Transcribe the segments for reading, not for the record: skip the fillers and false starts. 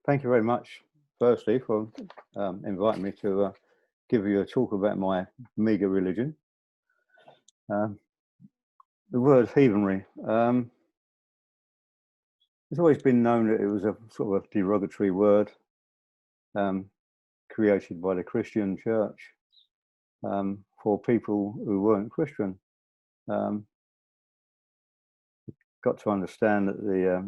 Thank you very much, firstly, for inviting me to give you a talk about my meagre religion. The word heathenry. It's always been known that it was a sort of a derogatory word created by the Christian church for people who weren't Christian. Got to understand that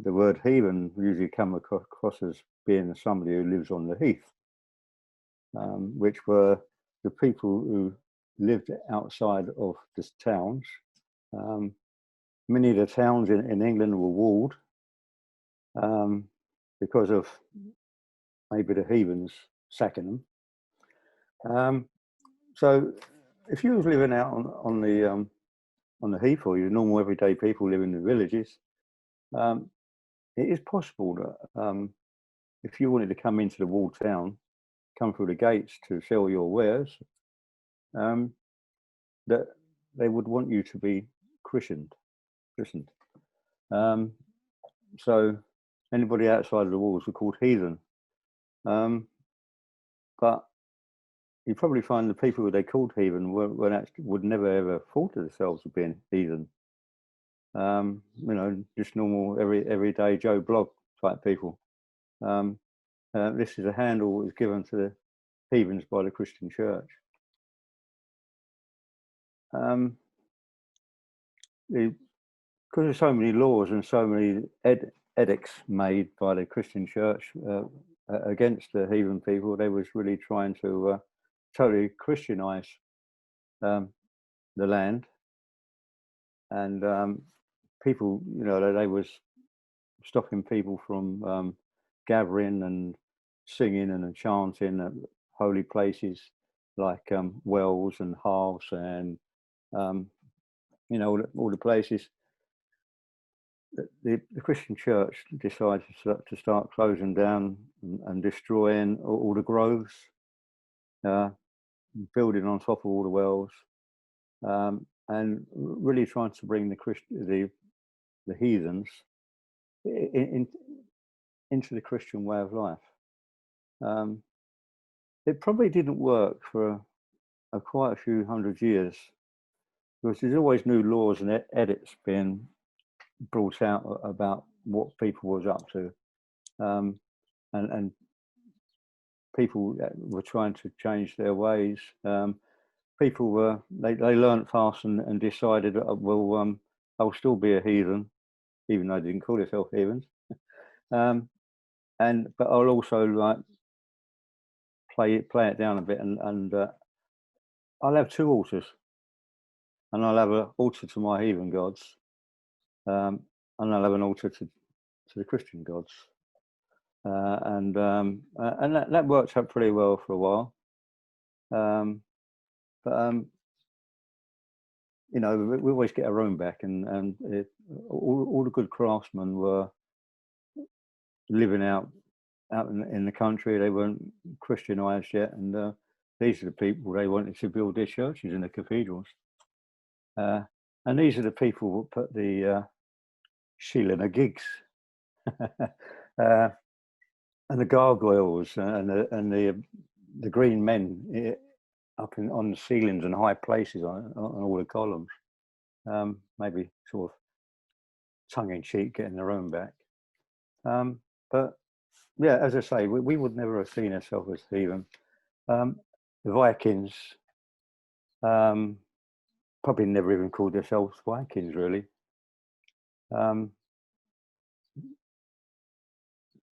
the word heathen usually come across as being somebody who lives on the heath, which were the people who lived outside of the towns. Many of the towns in England were walled because of maybe the heathens sacking them. So if you was living out on the heath, or your normal everyday people living in the villages, it is possible that if you wanted to come into the walled town, come through the gates to sell your wares, that they would want you to be christened. So anybody outside of the walls were called heathen. But you probably find the people who they called heathen would never ever thought of themselves as being heathen. You know, just normal everyday Joe Blog type people. This is a handle that was given to the heathens by the Christian church. Because of so many laws and so many edicts made by the Christian church against the heathen people, they was really trying to totally Christianize the land, and people, you know, they was stopping people from gathering and singing and chanting at holy places like wells and hearths and you know, all the places. The Christian church decided to start closing down and destroying all the groves, building on top of all the wells, and really trying to bring the heathens into the Christian way of life. It probably didn't work for quite a few hundred years, because there's always new laws and edicts being brought out about what people was up to, and people were trying to change their ways. People were they learned fast and decided, well, I'll still be a heathen, even though they didn't call themselves heathens. But I'll also like play it down a bit, and I'll have two altars, and I'll have an altar to my heathen gods, and I'll have an altar to the Christian gods, and that worked out pretty well for a while. But you know, we always get our own back, and all the good craftsmen were living out in the country. They weren't Christianized yet, and these are the people they wanted to build their churches and the cathedrals. And these are the people who put the shield in the gigs, and the gargoyles, and the green men up on the ceilings and high places on all the columns. Maybe sort of tongue-in-cheek, getting their own back. But yeah, as I say, we would never have seen ourselves as heathen. The Vikings probably never even called themselves Vikings, really.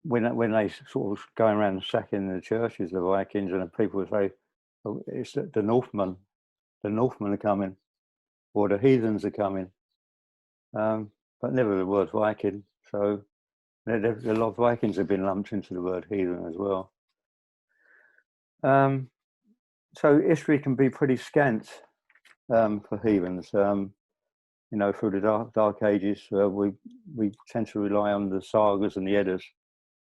When they sort of going around sacking the churches, the Vikings, and the people would say, oh, it's the Northmen are coming, or the heathens are coming, but never the word Viking. So a lot of Vikings have been lumped into the word heathen as well. So history can be pretty scant for heathens. You know, through the dark ages, we tend to rely on the sagas and the Eddas,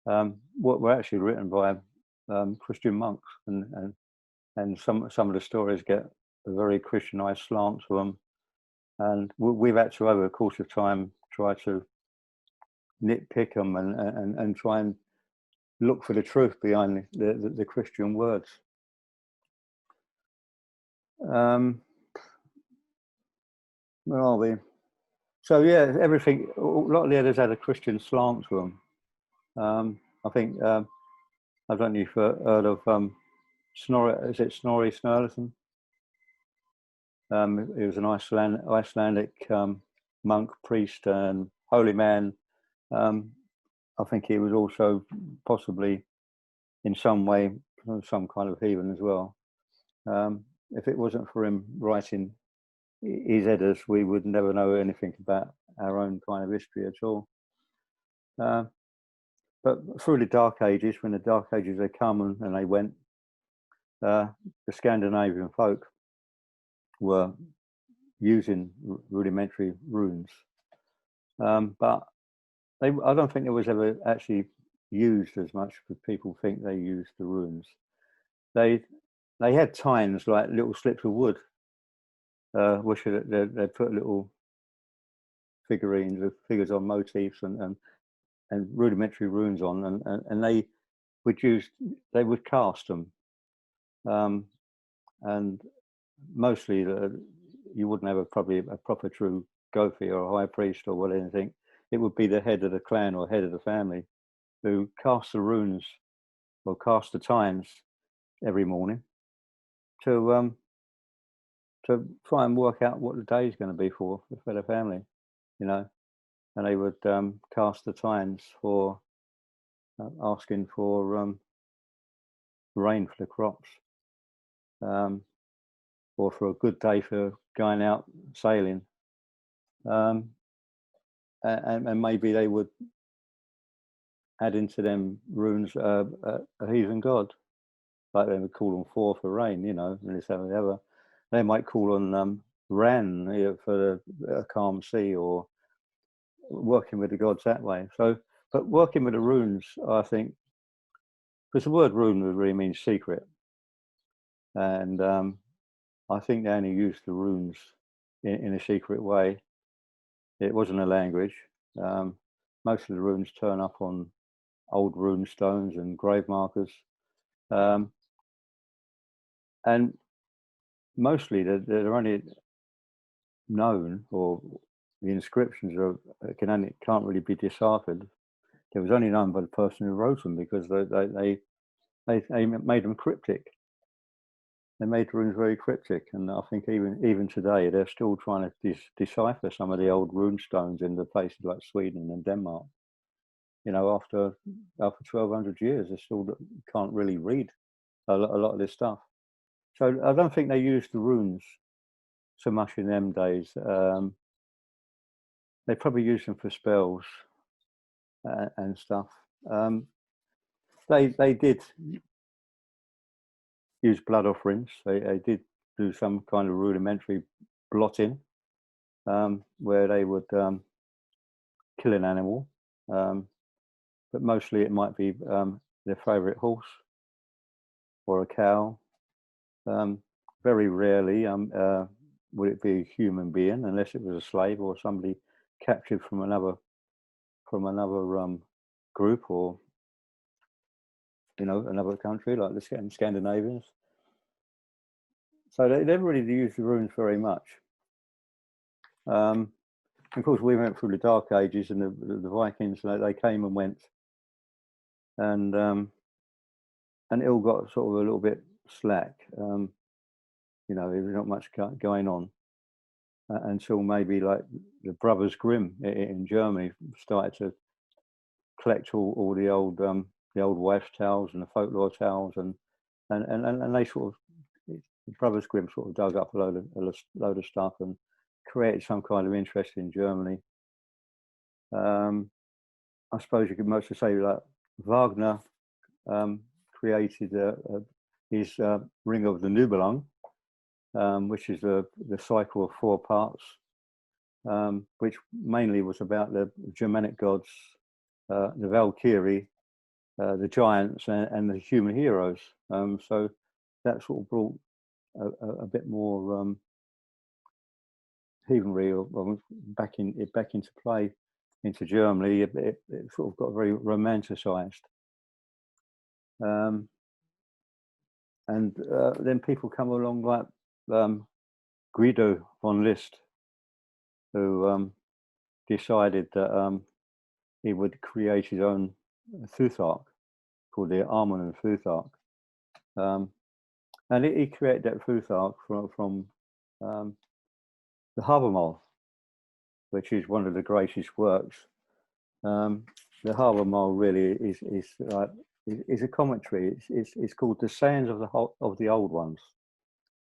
what were actually written by Christian monks, and some of the stories get a very Christianized slant to them, and we've had to, over the course of time, try to nitpick them and try and look for the truth behind the Christian words. Where are we? So yeah, everything. A lot of the others had a Christian slant to them. I think I don't know if you've heard of Snorri. Is it Snorri Sturluson? He was an Icelandic monk, priest, and holy man. I think he was also possibly in some way some kind of heathen as well. If it wasn't for him writing his Eddas, we would never know anything about our own kind of history at all. But through the Dark Ages, when the Dark Ages had come and they went, the Scandinavian folk were using rudimentary runes, but I don't think it was ever actually used as much as people think they used the runes. They had tines like little slips of wood, which they put little figurines of figures on motifs and rudimentary runes on, and they would cast them, and mostly you wouldn't have probably a proper true Gothi or a high priest or what anything. It would be the head of the clan or head of the family who cast the runes or cast the tines every morning to try and work out what the day is going to be for the family, you know. And they would cast the tines for asking for rain for the crops, or for a good day for going out sailing, and maybe they would add into them runes a heathen god, like they would call on Thor for rain, you know, and this, that, and the other. They might call on Ran, you know, for a calm sea, or working with the gods that way. So, but working with the runes, I think, because the word rune really means secret, and I think they only used the runes in a secret way. It wasn't a language. Most of the runes turn up on old rune stones and grave markers, and mostly they're only known, or the inscriptions can't really be deciphered. It was only known by the person who wrote them, because they made them cryptic. They made runes very cryptic, and I think even today they're still trying to decipher some of the old rune stones in the places like Sweden and Denmark. You know, after 1,200 years, they still can't really read a lot of this stuff. So I don't think they used the runes so much in them days. They probably used them for spells and stuff. They did use blood offerings. They did do some kind of rudimentary blotting, where they would kill an animal, but mostly it might be their favourite horse or a cow. Very rarely would it be a human being, unless it was a slave or somebody captured from another group, or, you know, another country like the Scandinavians. So they never really used the runes very much. Of course, we went through the Dark Ages, and the Vikings, they came and went, and it all got sort of a little bit slack. You know, there was not much going on until maybe like the Brothers Grimm in Germany started to collect all the old wives' tales and the folklore tales, and they sort of, the Brothers Grimm sort of dug up a load of stuff and created some kind of interest in Germany. I suppose you could mostly say like Wagner created his Ring of the Nibelung, which is the cycle of 4 parts, which mainly was about the Germanic gods, the Valkyrie, the giants, and the human heroes. So that sort of brought a bit more heathenry back into play into Germany. It sort of got very romanticized. And then people come along like Guido von List, who decided that he would create his own Futhark called the Armen and Futhark. And he created that Futhark from the Harbour, which is one of the greatest works. The Harbour really is a commentary. It's called The Sayings of the Old Ones,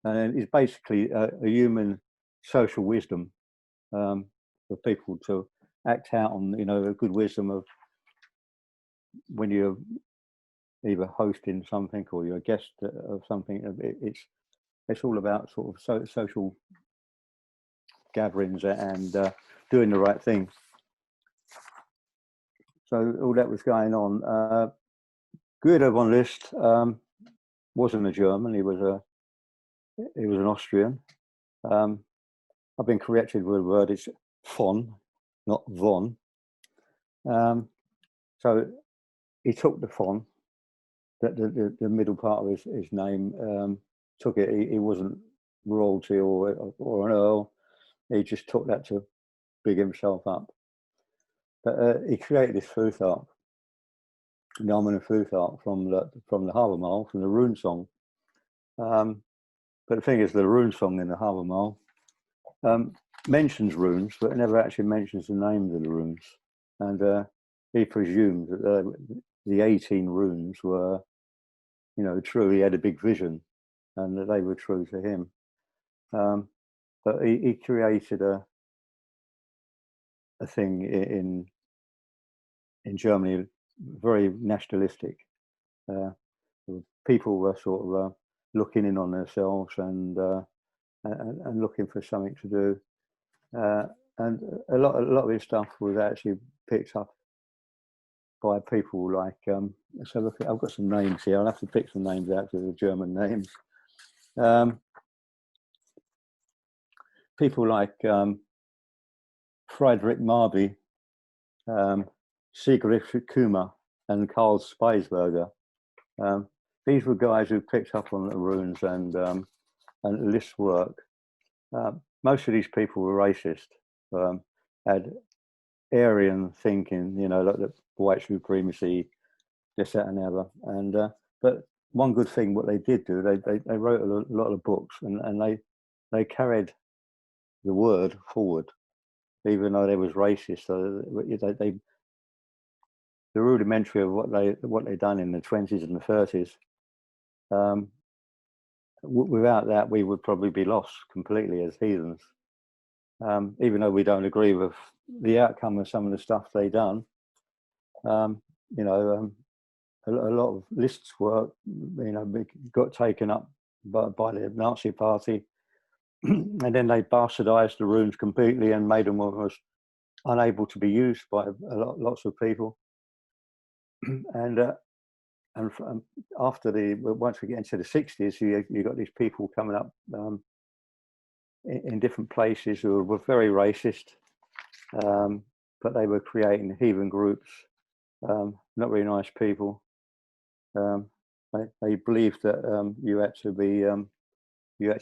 and it's basically a human social wisdom for people to act out on, the good wisdom of when you're either hosting something or you're a guest of something. It's all about sort of social gatherings and doing the right thing. So all that was going on. Guido von List wasn't a German. He was an Austrian. I've been corrected with the word. It's von, not von. So he took the von, the middle part of his name. Took it. He wasn't royalty or an earl. He just took that to big himself up. But he created this Futhark, the Armen and Futhark, from the Harbour Mile, from the rune song. But the thing is, the rune song in the Harbour Mile mentions runes, but it never actually mentions the names of the runes. And he presumed that the 18 runes were, true. He had a big vision, and that they were true to him. But he created a thing in Germany, very nationalistic. People were sort of looking in on themselves and looking for something to do. And a lot of his stuff was actually picked up by people like. So look, I've got some names here. I'll have to pick some names out of the German names. People like Friedrich Marby, Sigrid Kummer, and Karl Speisberger. These were guys who picked up on the runes and List's work. Most of these people were racist, had Aryan thinking, like the white supremacy, this, that, and the other. And but one good thing, what they did do, they wrote a lot of books, and they carried the word forward, even though they was racist. So the rudimentary of what they done in the 20s and the 30s. Without that, we would probably be lost completely as heathens. Even though we don't agree with the outcome of some of the stuff they done, a lot of List's work, got taken up by the Nazi Party, and then they bastardized the runes completely and made them almost unable to be used by lots of people. And after once we get into the 60s, you got these people coming up in different places who were very racist, but they were creating heathen groups, not very nice people. They believed that you had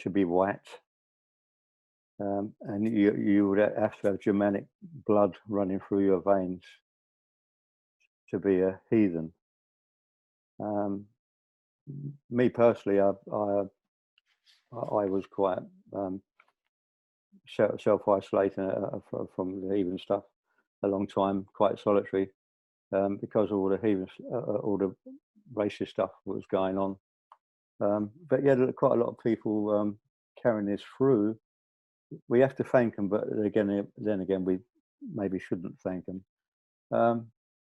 to be white, and you would have to have Germanic blood running through your veins to be a heathen. Me personally, I was quite self-isolating from the heathen stuff a long time, quite solitary, because all the heathen, all the racist stuff was going on. But yeah, quite a lot of people carrying this through. We have to thank them, but then again, we maybe shouldn't thank them.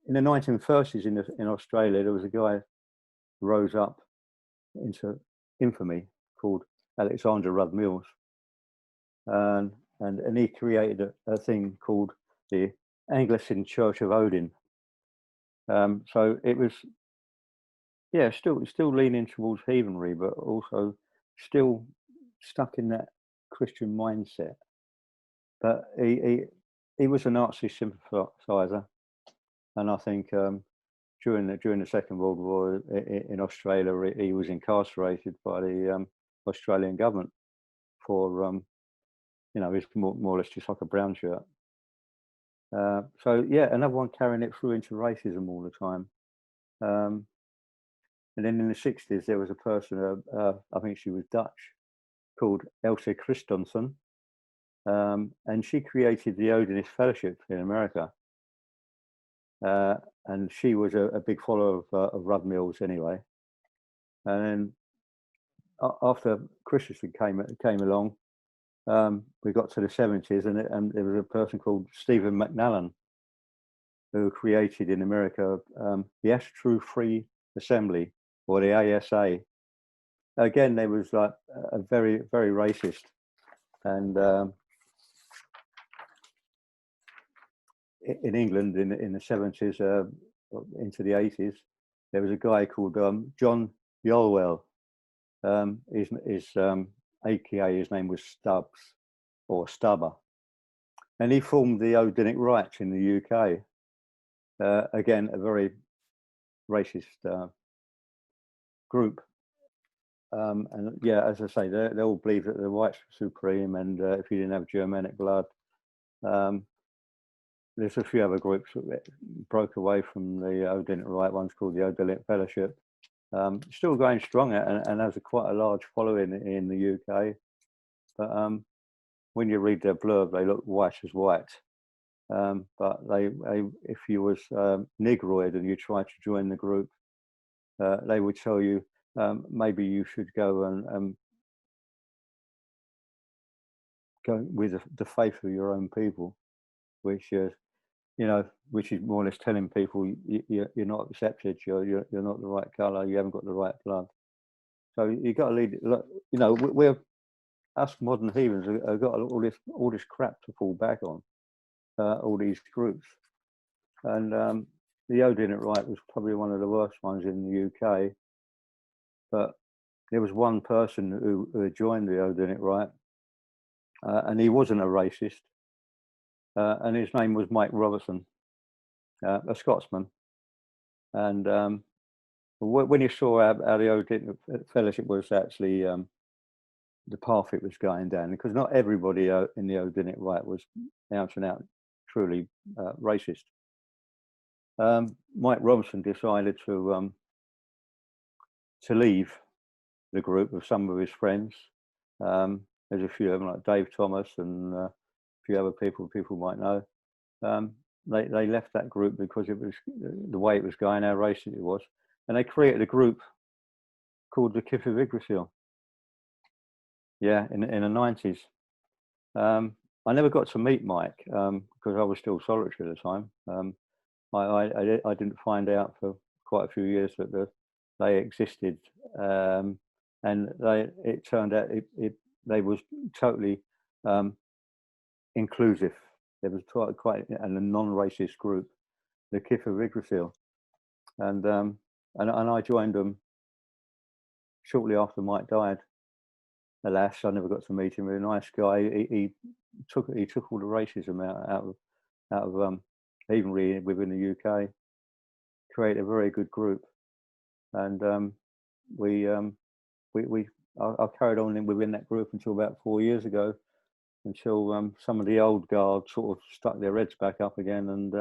In the 1930s in Australia, there was a guy who rose up into infamy called Alexander Rudd Mills, and he created a thing called the Anglican Church of Odin. So it was, still leaning towards heathenry, but also still stuck in that Christian mindset. But he was a Nazi sympathizer, and I think during the Second World War in Australia, he was incarcerated by the Australian government for he's more or less just like a brown shirt. So yeah, another one carrying it through into racism all the time. And then in the 60s, there was a person, I think she was Dutch, called Elsa Christensen, and she created the Odinist Fellowship in America. And she was a big follower of Rudd Mills anyway. And then after Christensen came along, we got to the 70s, and there was a person called Stephen McNallen who created in America the Asatru Free Assembly, or the ASA. Again, they was like a very, very racist. And in England in the 70s into the 80s, there was a guy called John Yolwell. His AKA, his name was Stubbs or Stubber. And he formed the Odinic Rites in the UK. Again, a very racist group. And yeah, as I say, they all believe that the whites were supreme, and if you didn't have Germanic blood, there's a few other groups that broke away from the Odinic Rite. One's called the Odinic Fellowship. Still going strong and has quite a large following in the UK. But when you read their blurb, they look white as white. But they if you was Negroid and you tried to join the group, they would tell you maybe you should go and go with the faith of your own people, which which is more or less telling people you're not accepted, you're not the right colour, you haven't got the right blood. So you got to lead it. Look, we're us modern heathens have got all this crap to fall back on, all these groups, and the Odinic Rite was probably one of the worst ones in the UK. But there was one person who had joined the Odinic Rite, and he wasn't a racist, and his name was Mike Robertson, a Scotsman. And when you saw how the Odinic Fellowship was actually the path it was going down, because not everybody in the Odinic Rite was out and out truly racist. Mike Robertson decided to leave the group with some of his friends. There's a few of them, like Dave Thomas and a few other people might know. They left that group because it was the way it was going, how racist it was, and they created a group called the Kith of Yggdrasil. Yeah, in the 90s. I never got to meet Mike because I was still solitary at the time. I didn't find out for quite a few years that they existed, and it turned out they was totally inclusive. There was quite a non-racist group, the Kith of Yggdrasil, and I joined them shortly after Mike died. Alas, I never got to meet him. He was a nice guy. He took all the racism out of Heathenry within the UK. Created a very good group, and I carried on within that group until about 4 years ago, until some of the old guard sort of stuck their heads back up again, and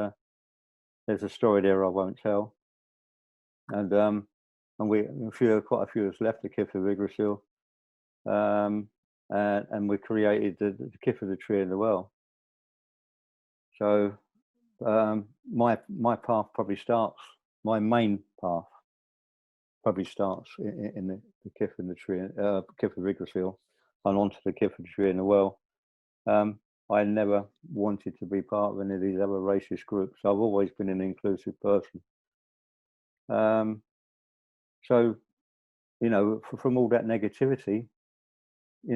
there's a story there I won't tell. And quite a few of us left the Kith of Yggdrasil. And we created the Kith of the Tree and the Well. So my path probably starts. My main path probably starts in the Kith and the Tree, Kith of Yggdrasil, and onto the Kith of the Tree and the Well. I never wanted to be part of any of these other racist groups. I've always been an inclusive person. So, from all that negativity, we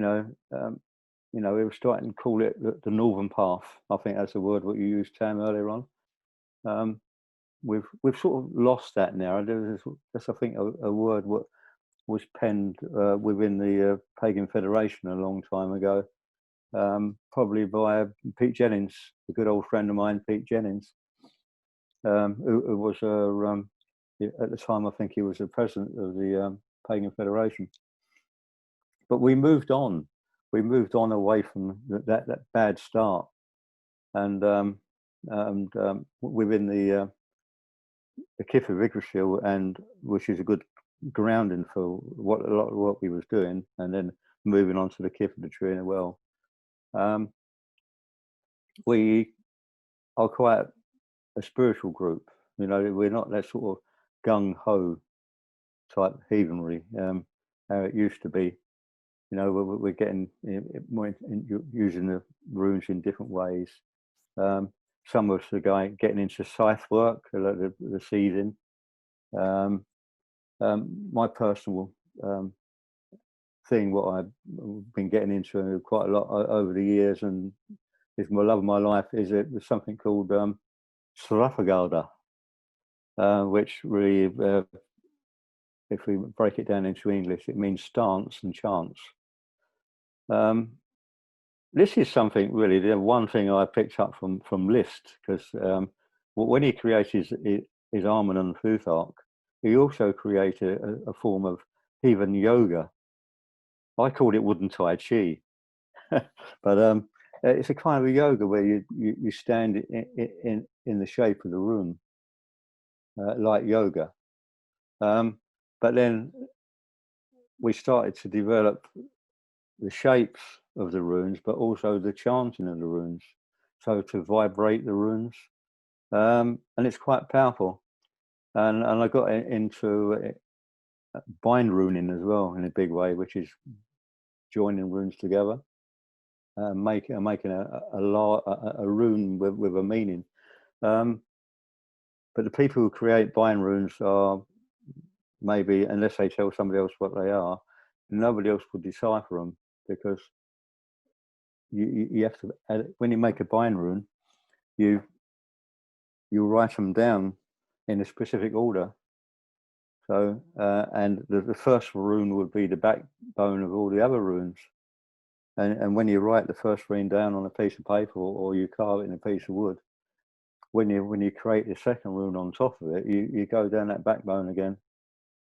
were starting to call it the Northern Path. I think that's the word what you used, Tam, earlier on. We've sort of lost that now. That's I think a word what was penned within the Pagan Federation a long time ago, probably by Pete Jennings, a good old friend of mine, Pete Jennings, who was At the time, I think he was the president of the Pagan Federation. But we moved on. We moved on away from that bad start, and within the Kith of Yggdrasil, and which is a good grounding for a lot of what we was doing, and then moving on to the Kith of the Tree and the Well. We are quite a spiritual group. You know, we're not that sort of gung ho type heathenry how it used to be. You know, we're getting more using the runes in different ways. Some of us are getting into scythe work, like the seeding. My personal thing, what I've been getting into quite a lot over the years, and is my love of my life, is something called Srafagalda, which really, if we break it down into English, it means stance and chance. This is something really, the one thing I picked up from Liszt, because when he created his Armen and Futhark, he also created a form of heathen yoga. I called it wooden Tai Chi, but it's a kind of a yoga where you stand in the shape of the rune, like yoga. But then we started to develop the shapes of the runes, but also the chanting of the runes, so to vibrate the runes, and it's quite powerful. And I got into bind runing as well in a big way, which is joining runes together, making a rune with a meaning. But the people who create bind runes are, maybe, unless they tell somebody else what they are, nobody else will decipher them, because you have to, when you make a bind rune, you write them down in a specific order. So, and the first rune would be the backbone of all the other runes. And when you write the first rune down on a piece of paper, or you carve it in a piece of wood, when you create the second rune on top of it, you go down that backbone again,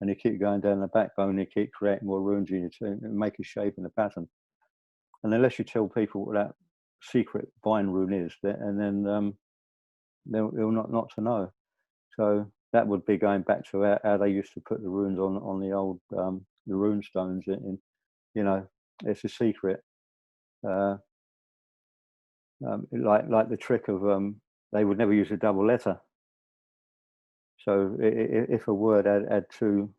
and you keep going down the backbone, you keep creating more runes, and you make a shape and a pattern. And unless you tell people what that secret bind rune is, and then they'll not to know. So that would be going back to how they used to put the runes on the old the rune stones. In, you know, it's a secret. Like the trick of they would never use a double letter. So if a word had two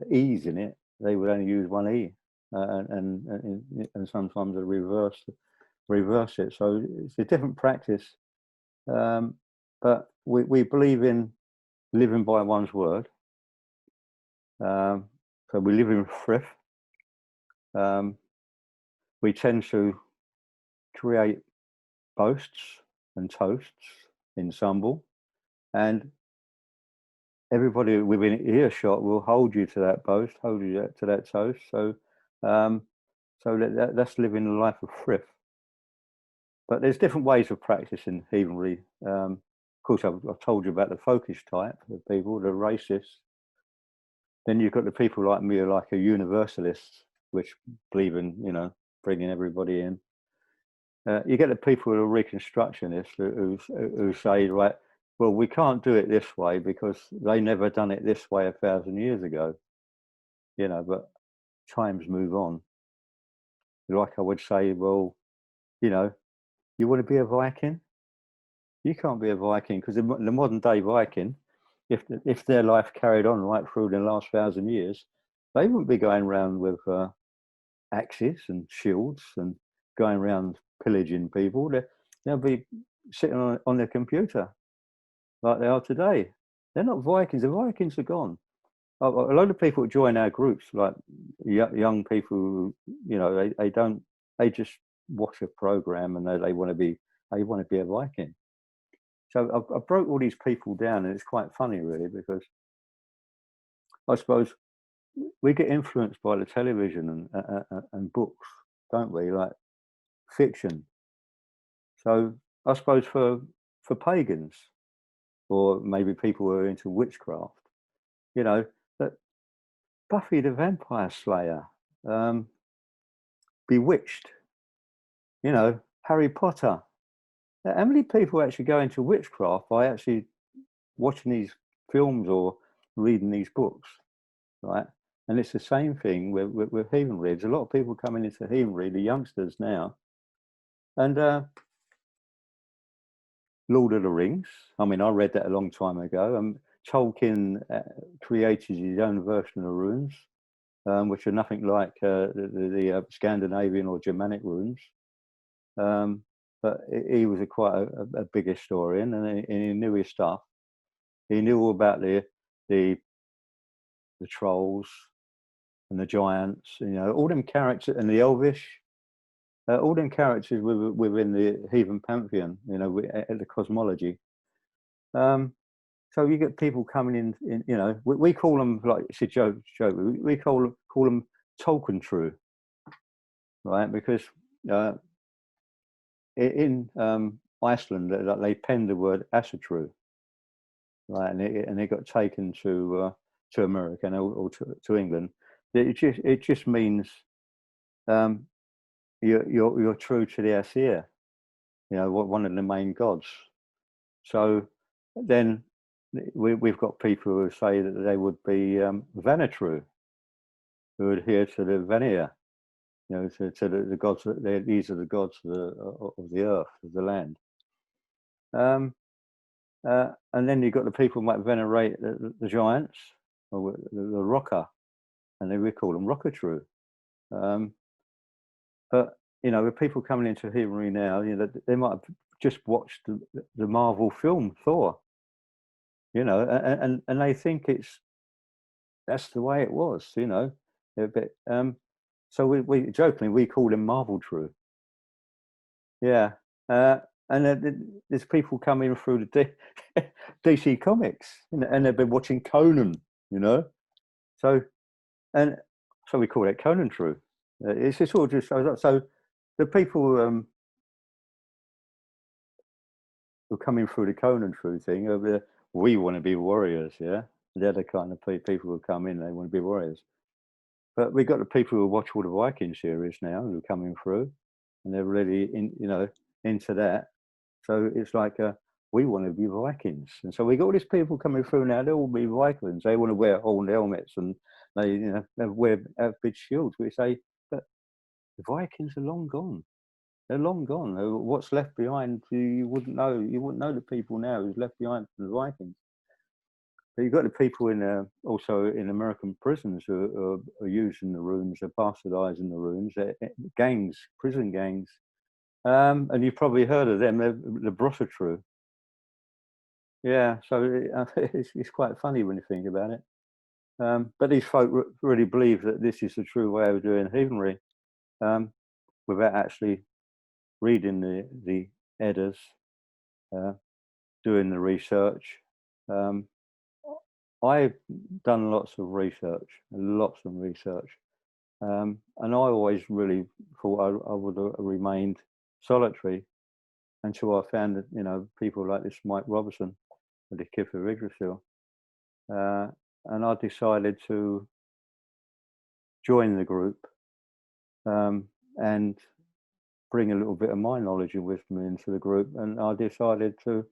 e's in it, they would only use one e, and sometimes they reverse it. So it's a different practice, but we believe in living by one's word. So we live in Frith. We tend to create boasts and toasts in Sumble, and everybody within earshot will hold you to that boast, hold you to that toast. So, that's living the life of Frith. But there's different ways of practicing heathenry. Of course, I've told you about the folkish type of people, the racists. Then you've got the people like me, who are like a universalist, which believe in, bringing everybody in. You get the people who are reconstructionists, who say, right, well, we can't do it this way because they never done it this way 1,000 years ago. But times move on. Like I would say, well, you want to be a Viking? You can't be a Viking, because the modern day Viking, if their life carried on right through the last 1,000 years, they wouldn't be going around with axes and shields and going around pillaging people. They'll be sitting on their computer like they are today. They're not Vikings. The Vikings are gone. A lot of people join our groups, like young people, they just watch a program and they want to be a Viking. So I broke all these people down, and it's quite funny, really, because I suppose we get influenced by the television and books, don't we? Like fiction. So I suppose for pagans or maybe people who are into witchcraft, you know, that Buffy the Vampire Slayer, Bewitched, you know, Harry Potter. How many people actually go into witchcraft by actually watching these films or reading these books, right? And it's the same thing with Heathenry. There's a lot of people coming into Heathenry, the youngsters now, and Lord of the Rings. I mean, I read that a long time ago. Tolkien created his own version of runes, which are nothing like the Scandinavian or Germanic runes. But he was quite a big historian, and he knew his stuff. He knew all about the trolls and the giants, you know, all them characters, and the elvish, all them characters within the heathen pantheon, you know, the cosmology. So you get people coming in, you know, we call them, like it's a joke. We call them Tolkien true, right? Because in Iceland, they penned the word Asatru, right, and it got taken to America or to England. It just means you're true to the Asir, you know, one of the main gods. So then we've got people who say that they would be Vanatru, who adhere to the Vanir, you know, to the gods. These are the gods of the earth, of the land. And then you've got the people who might venerate the giants, or the rocker, and we call them rockatru. But you know, with people coming into Heathenry now, you know, they might have just watched the Marvel film Thor, you know, and they think that's the way it was, you know. A bit, so we jokingly we call them Marvel True. Yeah. And there's people coming through the DC Comics, and they've been watching Conan, you know. So we call it Conan True. It's all just so the people who are coming through the Conan True thing, we want to be warriors, yeah. They're the kind of people who come in, they want to be warriors. But we've got the people who watch all the Viking series now who are coming through, and they're really into that. So it's like we want to be Vikings, and so we got all these people coming through now. They'll all be Vikings. They want to wear horned helmets, and they have big shields. We say, but the Vikings are long gone. They're long gone. What's left behind? You wouldn't know. You wouldn't know the people now who's left behind from the Vikings. But you've got the people also in American prisons who are using the runes, are bastardizing the runes. Gangs, prison gangs. And you've probably heard of them, the Asatru. Yeah, so it's quite funny when you think about it. But these folk really believe that this is the true way of doing Heathenry, without actually reading the Eddas, doing the research. I've done lots of research, and I always really thought I would have remained solitary until I found that, you know, people like this Mike Robertson with the Kith of Yggdrasil, and I decided to join the group and bring a little bit of my knowledge and wisdom into the group, and I decided to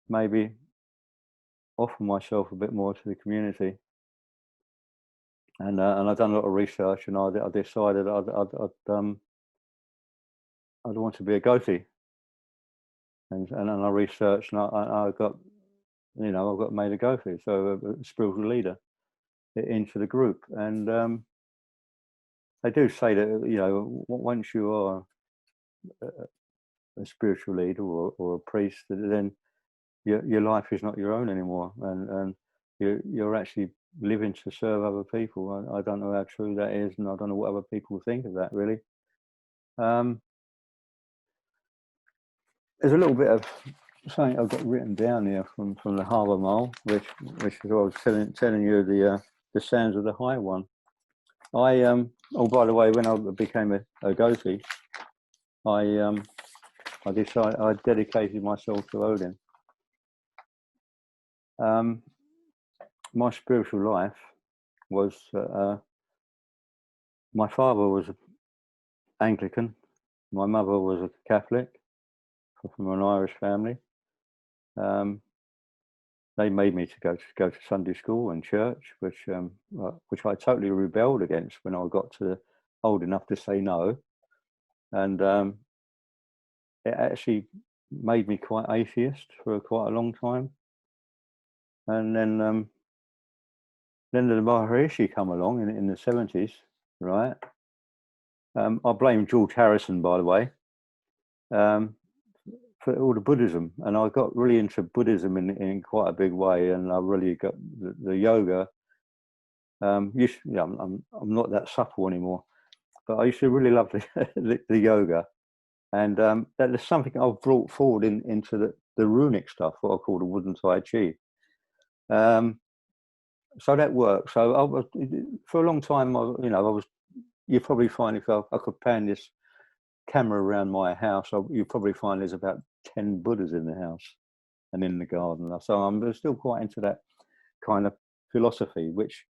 maybe offer myself a bit more to the community. And I've done a lot of research, and I decided I'd want to be a Gothi, and I researched, and I got, you know, I got made a Gothi, so a spiritual leader into the group. And they do say that, you know, once you are a spiritual leader or a priest, then your life is not your own anymore, and you're actually living to serve other people. I don't know how true that is, and I don't know what other people think of that, really. There's a little bit of something I've got written down here from the Harbour Mole, which is what I was telling you, the sounds of the High One. Oh, by the way, when I became a Gothi, I decided I dedicated myself to Odin. my spiritual life was my father was Anglican, my mother was a Catholic from an Irish family. They made me to go to Sunday school and church, which I totally rebelled against when I got to old enough to say no, and it actually made me quite atheist for quite a long time. And then the Maharishi come along in the 70s, right? I blame George Harrison, by the way, for all the Buddhism, and I got really into Buddhism in quite a big way, and I really got the yoga. I'm not that supple anymore, but I used to really love the yoga, and that is something I've brought forward into the runic stuff, what I call the wooden Tai Chi. So that worked. So I was, for a long time, you probably find if I could pan this camera around my house, you probably find there's about 10 Buddhas in the house and in the garden. So I'm still quite into that kind of philosophy, which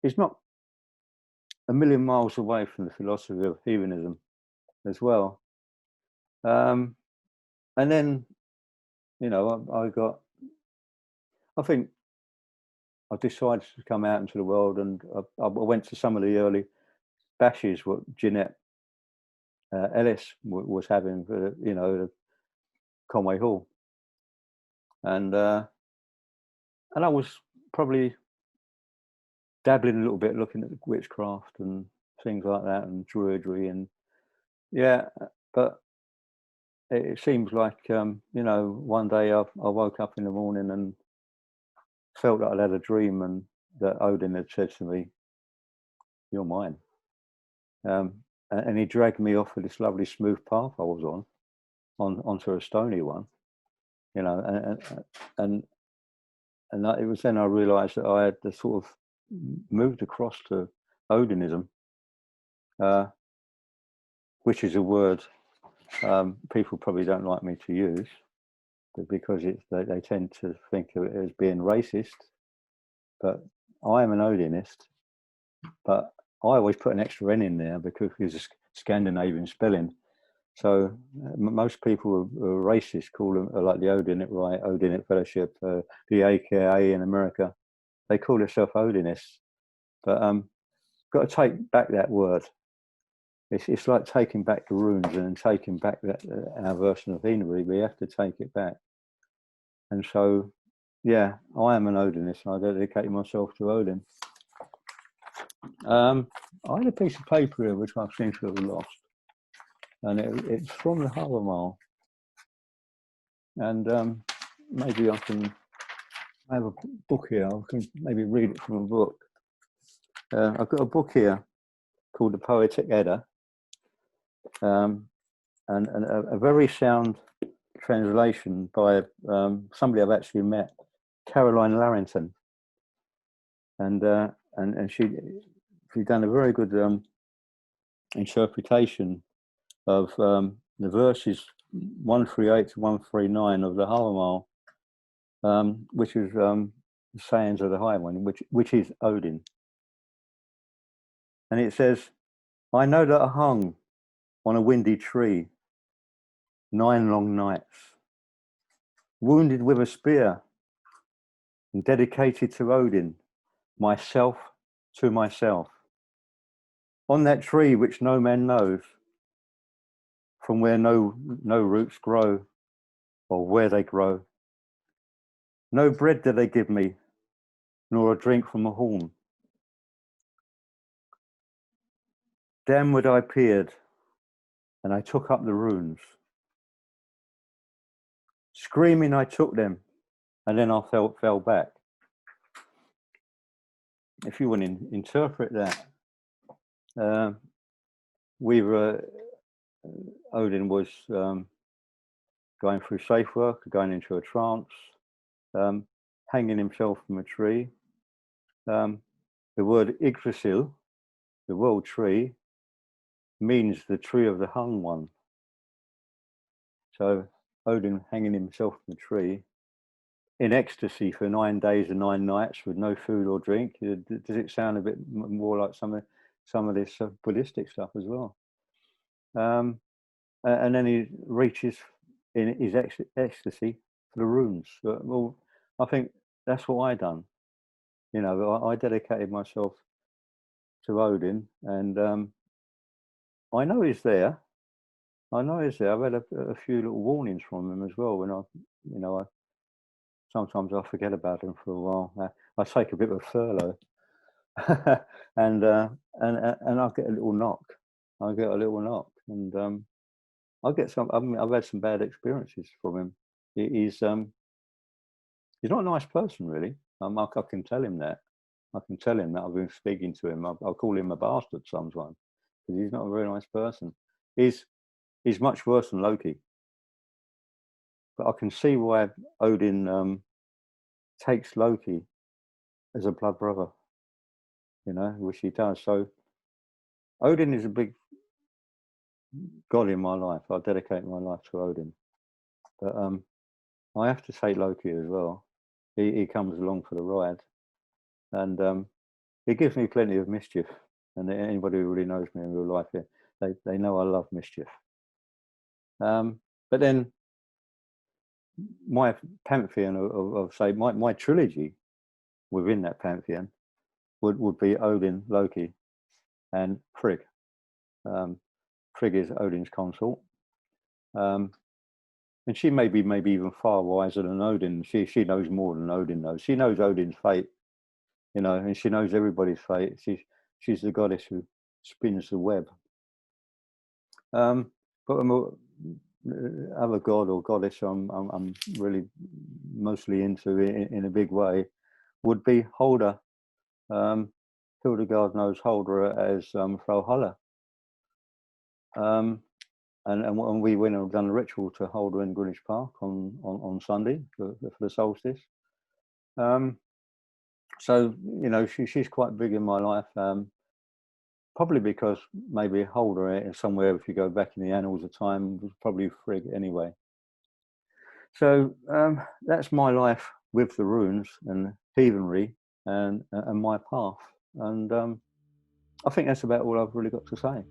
is not a million miles away from the philosophy of heathenism as well. And then, I think I decided to come out into the world, and I went to some of the early bashes what Jeanette Ellis was having for the Conway Hall, and I was probably dabbling a little bit, looking at witchcraft and things like that, and druidry, and but it seems like one day I woke up in the morning and felt that I'd had a dream, and that Odin had said to me, "You're mine," and he dragged me off of this lovely smooth path I was onto a stony one, and it was then I realised that I had to sort of moved across to Odinism, which is a word people probably don't like me to use, but because they tend to think of it as being racist. But I am an Odinist, but I always put an extra N in there because it's a Scandinavian spelling. So most people who are racist call them like the Odinite Rite, Odinite Fellowship, the AKA in America. They call itself Odinists, but got to take back that word. It's like taking back the runes and taking back our version of Heathenry. We have to take it back. And so, I am an Odinist, and I dedicate myself to Odin. I had a piece of paper here which I seem to have lost, and it's from the Havamal. And maybe I have a book here. I can maybe read it from a book. I've got a book here called the Poetic Edda, and a very sound translation by somebody I've actually met, Caroline Larrington, and she's done a very good interpretation of the verses 138 to 139 of the Havamal, which is the sayings of the High One, which is Odin. And it says, "I know that I hung on a windy tree 9 long nights, wounded with a spear, and dedicated to Odin, myself to myself. On that tree which no man knows, from where no roots grow, or where they grow. No bread did they give me, nor a drink from a horn. Downward I peered, and I took up the runes. Screaming I took them, and then I fell back." If you want to interpret that, Odin was going through safe work, going into a trance, hanging himself from a tree. The word Yggdrasil, the world tree, means the tree of the hung one. So Odin hanging himself from a tree in ecstasy for 9 days and 9 nights with no food or drink. Does it sound a bit more like some of this Buddhistic stuff as well? And then he reaches in his ecstasy for the runes. Well, I think that's what I done. You know, I dedicated myself to Odin, and I know he's there. I know he's there. I've had a few little warnings from him as well. When sometimes I forget about him for a while. I take a bit of a furlough, and I get a little knock. And I get some. I mean, I've had some bad experiences from him. He's not a nice person, really. I can tell him that. I can tell him that I've been speaking to him. I'll call him a bastard sometimes because he's not a very nice person. He's much worse than Loki. But I can see why Odin takes Loki as a blood brother, you know, which he does. So Odin is a big god in my life. I dedicate my life to Odin. But I have to take Loki as well. He comes along for the ride. And he gives me plenty of mischief. And anybody who really knows me in real life, they know I love mischief. But then my pantheon of say, my trilogy within that pantheon would be Odin, Loki, and Frigg. Frigg is Odin's consort. And she may be even far wiser than Odin. She knows more than Odin knows. She knows Odin's fate, you know, and she knows everybody's fate. She's the goddess who spins the web. But other god or goddess I'm really mostly into in a big way would be Holder. Hildegard knows Holder as Frau Holle. And we went and done a ritual to Holder in Greenwich Park on Sunday for the solstice. So, you know, she's quite big in my life. Probably because maybe Holder somewhere, if you go back in the annals of time, was probably Frigg anyway. So that's my life with the runes and heathenry and my path. And I think that's about all I've really got to say.